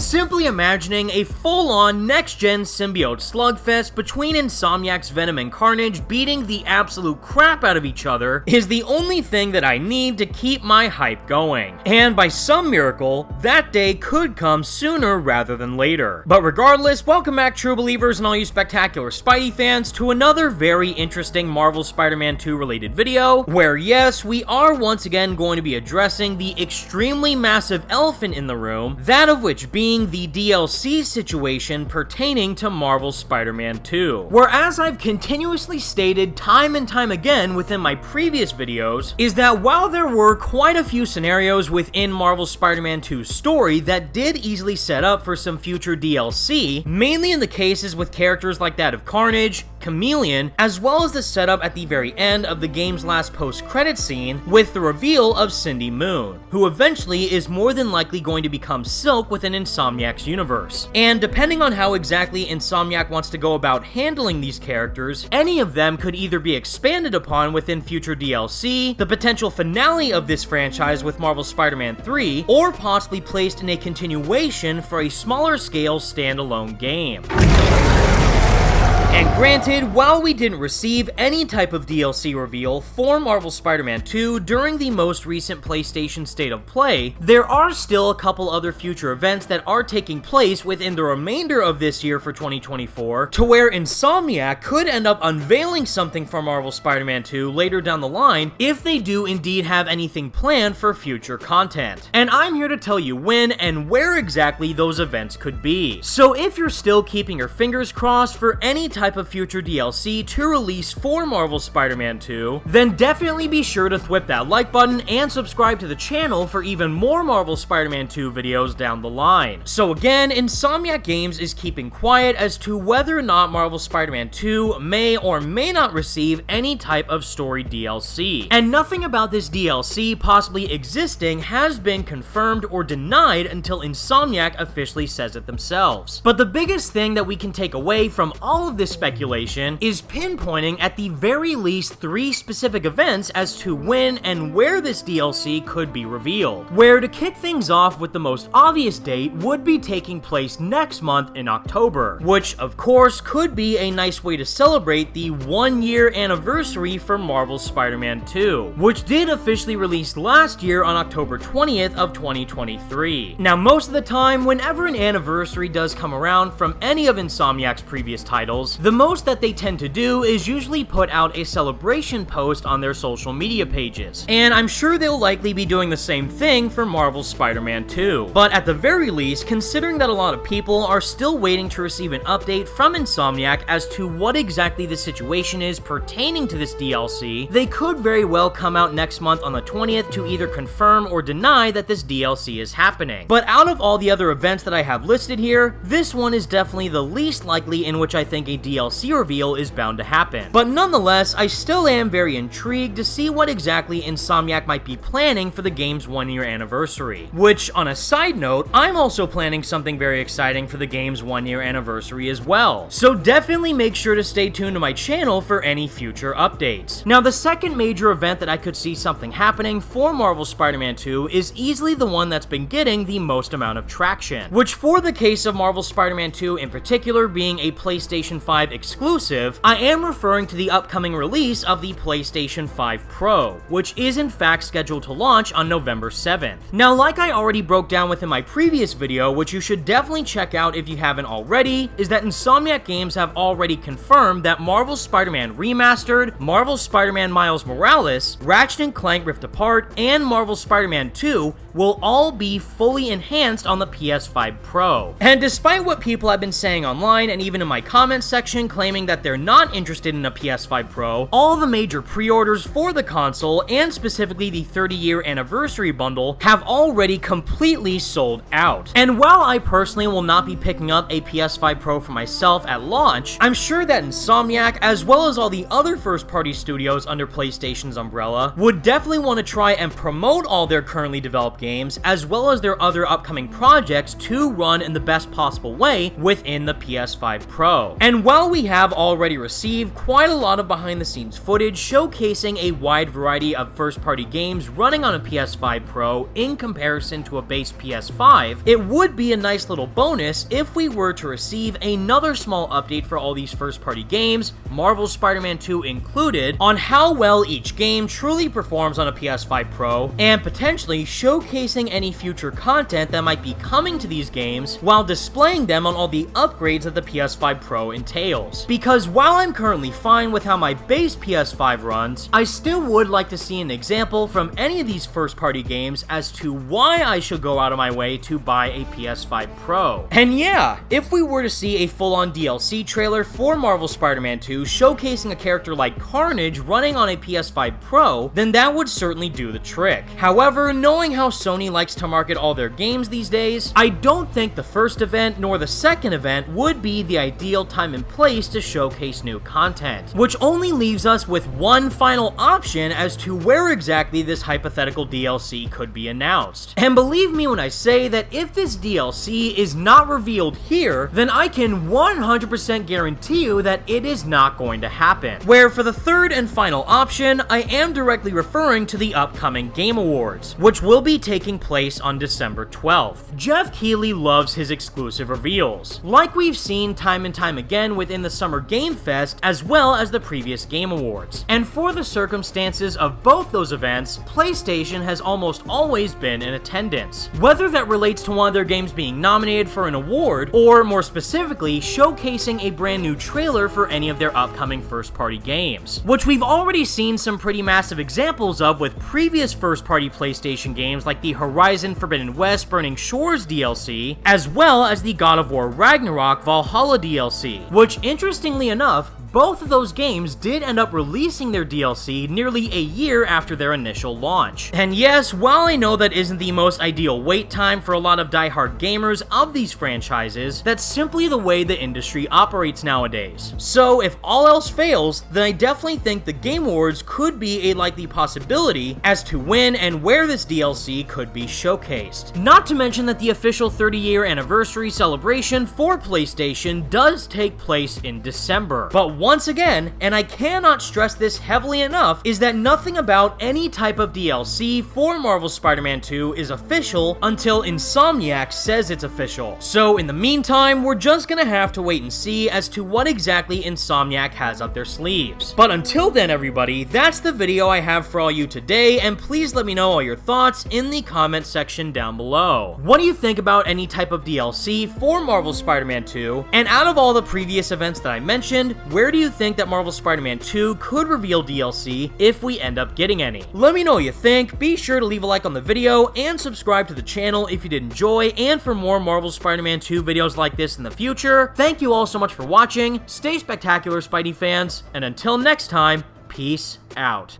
simply imagining a full-on next-gen symbiote slugfest between Insomniac's Venom and Carnage beating the absolute crap out of each other is the only thing that I need to keep my hype going. And by some miracle, that day could come sooner rather than later. But regardless, welcome back true believers and all you spectacular Spidey fans to another very interesting Marvel Spider-Man 2 related video, where yes, we are once again going to be addressing the extremely massive elephant in the room, that of which being the DLC situation pertaining to Marvel Spider-Man 2. Whereas I've continuously stated time and time again within my previous videos, is that while there were quite a few scenarios within Marvel Spider-Man 2's story that did easily set up for some future DLC, mainly in the cases with characters like that of Carnage, Chameleon, as well as the setup at the very end of the game's last post-credit scene with the reveal of Cindy Moon, who eventually is more than likely going to become Silk within Insomniac's universe. And depending on how exactly Insomniac wants to go about handling these characters, any of them could either be expanded upon within future DLC, the potential finale of this franchise with Marvel Spider-Man 3, or possibly placed in a continuation for a smaller scale standalone game. And granted, while we didn't receive any type of DLC reveal for Marvel Spider-Man 2 during the most recent PlayStation State of Play, there are still a couple other future events that are taking place within the remainder of this year for 2024, to where Insomniac could end up unveiling something for Marvel Spider-Man 2 later down the line if they do indeed have anything planned for future content. And I'm here to tell you when and where exactly those events could be. So if you're still keeping your fingers crossed for any type of future DLC to release for Marvel Spider-Man 2, then definitely be sure to thwip that like button and subscribe to the channel for even more Marvel Spider-Man 2 videos down the line. So again, Insomniac Games is keeping quiet as to whether or not Marvel Spider-Man 2 may or may not receive any type of story DLC. And nothing about this DLC possibly existing has been confirmed or denied until Insomniac officially says it themselves. But the biggest thing that we can take away from all of this speculation is pinpointing at the very least 3 specific events as to when and where this DLC could be revealed. Where to kick things off with the most obvious date would be taking place next month in October, which of course could be a nice way to celebrate the 1-year anniversary for Marvel Spider-Man 2, which did officially release last year on October 20th of 2023. Now most of the time, whenever an anniversary does come around from any of Insomniac's previous titles, the most that they tend to do is usually put out a celebration post on their social media pages, and I'm sure they'll likely be doing the same thing for Marvel Spider-Man 2. But at the very least, considering that a lot of people are still waiting to receive an update from Insomniac as to what exactly the situation is pertaining to this DLC, they could very well come out next month on the 20th to either confirm or deny that this DLC is happening. But out of all the other events that I have listed here, this one is definitely the least likely in which I think a DLC reveal is bound to happen. But nonetheless, I still am very intrigued to see what exactly Insomniac might be planning for the game's 1-year anniversary. Which, on a side note, I'm also planning something very exciting for the game's 1-year anniversary as well. So definitely make sure to stay tuned to my channel for any future updates. Now, the second major event that I could see something happening for Marvel Spider-Man 2 is easily the one that's been getting the most amount of traction, which for the case of Marvel Spider-Man 2 in particular being a PlayStation 5 exclusive, I am referring to the upcoming release of the PlayStation 5 Pro, which is in fact scheduled to launch on November 7th. Now, like I already broke down within my previous video, which you should definitely check out if you haven't already, is that Insomniac Games have already confirmed that Marvel Spider-Man Remastered, Marvel Spider-Man Miles Morales, Ratchet & Clank Rift Apart, and Marvel Spider-Man 2 will all be fully enhanced on the PS5 Pro. And despite what people have been saying online and even in my comments section claiming that they're not interested in a PS5 Pro, all the major pre-orders for the console, and specifically the 30-year anniversary bundle, have already completely sold out. And while I personally will not be picking up a PS5 Pro for myself at launch, I'm sure that Insomniac, as well as all the other first-party studios under PlayStation's umbrella, would definitely want to try and promote all their currently developed games games, as well as their other upcoming projects to run in the best possible way within the PS5 Pro. And while we have already received quite a lot of behind the scenes footage showcasing a wide variety of first-party games running on a PS5 Pro in comparison to a base PS5, it would be a nice little bonus if we were to receive another small update for all these first-party games, Marvel's Spider-Man 2 included, on how well each game truly performs on a PS5 Pro, and potentially showcasing any future content that might be coming to these games while displaying them on all the upgrades that the PS5 Pro entails. Because while I'm currently fine with how my base PS5 runs, I still would like to see an example from any of these first-party games as to why I should go out of my way to buy a PS5 Pro. And yeah, if we were to see a full-on DLC trailer for Marvel's Spider-Man 2 showcasing a character like Carnage running on a PS5 Pro, then that would certainly do the trick. However, knowing how Sony likes to market all their games these days, I don't think the first event nor the second event would be the ideal time and place to showcase new content, which only leaves us with one final option as to where exactly this hypothetical DLC could be announced. And believe me when I say that if this DLC is not revealed here, then I can 100% guarantee you that it is not going to happen. Where for the third and final option, I am directly referring to the upcoming Game Awards, which will be taking place on December 12th. Jeff Keighley loves his exclusive reveals, like we've seen time and time again within the Summer Game Fest as well as the previous Game Awards. And for the circumstances of both those events, PlayStation has almost always been in attendance. Whether that relates to one of their games being nominated for an award, or more specifically, showcasing a brand new trailer for any of their upcoming first-party games, which we've already seen some pretty massive examples of with previous first-party PlayStation games like the Horizon Forbidden West Burning Shores DLC, as well as the God of War Ragnarok Valhalla DLC, which interestingly enough, both of those games did end up releasing their DLC nearly a year after their initial launch. And yes, while I know that isn't the most ideal wait time for a lot of diehard gamers of these franchises, that's simply the way the industry operates nowadays. So if all else fails, then I definitely think the Game Awards could be a likely possibility as to when and where this DLC could be showcased. Not to mention that the official 30-year anniversary celebration for PlayStation does take place in December. But once again, and I cannot stress this heavily enough, is that nothing about any type of DLC for Marvel's Spider-Man 2 is official until Insomniac says it's official. So in the meantime, we're just gonna have to wait and see as to what exactly Insomniac has up their sleeves. But until then, everybody, that's the video I have for all you today, and please let me know all your thoughts in the comment section down below. What do you think about any type of DLC for Marvel's Spider-Man 2? And out of all the previous events that I mentioned, where do you think that Marvel's Spider-Man 2 could reveal DLC if we end up getting any? Let me know what you think. Be sure to leave a like on the video and subscribe to the channel if you did enjoy, and for more Marvel's Spider-Man 2 videos like this in the future. Thank you all so much for watching. Stay spectacular, Spidey fans, and until next time, peace out.